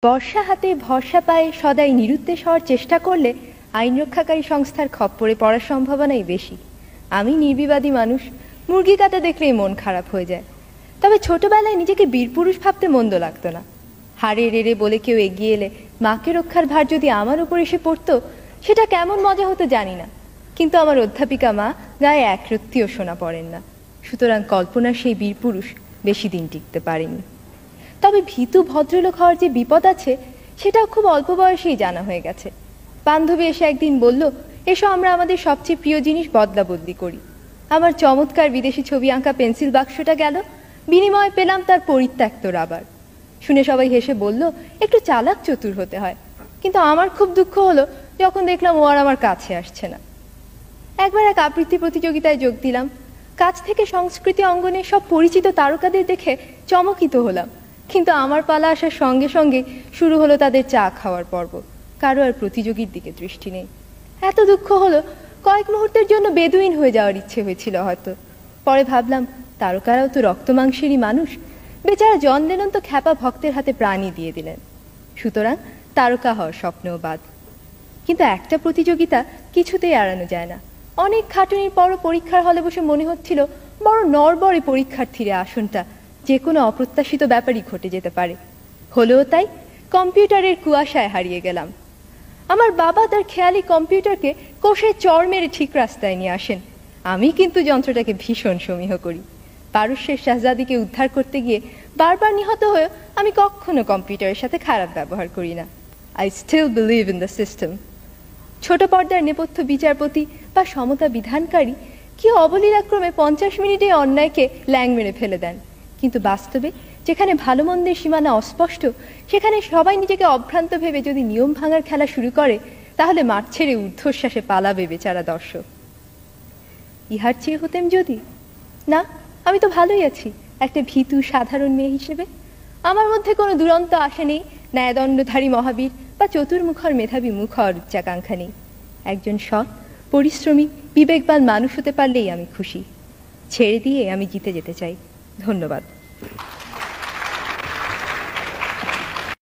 বর্ষা হাতে ভরসা পায়ে সদাই নিরুদ্দেশ হওয়ার চেষ্টা করলে আইন রক্ষাকারী সংস্থার খপ্পরে পড়ার সম্ভাবনাই বেশি। আমি নির্বিবাদী মানুষ, মুরগি কাটা দেখলেই মন খারাপ হয়ে যায়। তবে ছোটবেলায় নিজেকে বীরপুরুষ ভাবতে মন্দ লাগতো না। হারে রেড়ে বলে কেউ এগিয়ে এলে মাকে রক্ষার ভার যদি আমার উপর এসে পড়তো, সেটা কেমন মজা হতো জানি না। কিন্তু আমার অধ্যাপিকা মা গায়ে এক রত্তিও সোনা পড়েন না, সুতরাং কল্পনার সেই বীরপুরুষ বেশি দিন টিকতে পারেনি। তবে ভীতু ভদ্রলোক হওয়ার যে বিপদ আছে সেটাও খুব অল্প বয়সেই জানা হয়ে গেছে। বান্ধবী এসে একদিন বলল, এসো আমরা আমাদের সবচেয়ে প্রিয় জিনিস বদলা বদলি করি। আমার চমৎকার বিদেশি ছবি আঁকা পেন্সিল বাক্সটা গেল, বিনিময়ে পেলাম তার পরিত্যক্ত রাবার। শুনে সবাই হেসে বলল, একটু চালাক চতুর হতে হয়। কিন্তু আমার খুব দুঃখ হলো যখন দেখলাম ও আর আমার কাছে আসছে না। একবার এক আবৃত্তি প্রতিযোগিতায় যোগ দিলাম। কাছ থেকে সংস্কৃতি অঙ্গনে সব পরিচিত তারকাদের দেখে চমকিত হলাম, কিন্তু আমার পালা আসার সঙ্গে সঙ্গে শুরু হলো তাদের চা খাওয়ার পর্ব। কারো আর প্রতিযোগীর দিকে দৃষ্টি নেই। এত দুঃখ হলো, কয়েক মুহূর্তের জন্য বেদুইন হয়ে যাওয়ার ইচ্ছে হয়েছিল হয়তো। পরে ভাবলাম, তারকারাও তো রক্ত মাংসেরই মানুষ। বেচারা জন লেনন তো খ্যাপা ভক্তের হাতে প্রাণই দিয়ে দিলেন। সুতরাং তারকা হওয়ার স্বপ্নও বাদ। কিন্তু একটা প্রতিযোগিতা কিছুতেই এড়ানো যায় না। অনেক খাটুনির পরও পরীক্ষার হলে বসে মনে হচ্ছিল বড় নড়বড়ে পরীক্ষার্থীরা আসনটা, যে কোনো অপ্রত্যাশিত ব্যাপারই ঘটে যেতে পারে। হলেও তাই, কম্পিউটারের কুয়াশায় হারিয়ে গেলাম। আমার বাবা তার খেয়ালি কম্পিউটারকে কষে চড় মেরে ঠিক রাস্তায় নিয়ে আসেন। আমি কিন্তু যন্ত্রটাকে ভীষণ সমীহ করি। পারস্যের শাহজাদিকে উদ্ধার করতে গিয়ে বারবার নিহত হয়েও আমি কখনো কম্পিউটারের সাথে খারাপ ব্যবহার করি না। I still believe in the system. ছোট পর্দার নেপথ্য বিচারপতি বা সমতা বিধানকারী কি অবলীলাক্রমে 50 মিনিটে অন্যায়কে ল্যাং মেরে ফেলে দেন। কিন্তু বাস্তবে যেখানে ভালো মন্দের সীমানা অস্পষ্ট, সেখানে সবাই নিজেকে অভ্রান্ত ভেবে যদি নিয়ম ভাঙার খেলা শুরু করে, তাহলে মাঠ ছেড়ে ঊর্ধ্বশ্বাসে পালাবে বেচারা দর্শক। ইহার চেয়ে হতেম যদি না, আমি তো ভালোই আছি একটা ভীতু সাধারণ মেয়ে হিসেবে। আমার মধ্যে কোনো দুরন্ত আশা নেই, ন্যায়দণ্ডধারী মহাবীর বা চতুর্মুখর মেধাবী মুখ হওয়ার উচ্চাকাঙ্ক্ষা নেই। একজন সৎ, পরিশ্রমী, বিবেকবান মানুষ হতে পারলেই আমি খুশি। ছেড়ে দিয়ে আমি জিতে যেতে চাই। ধন্যবাদ।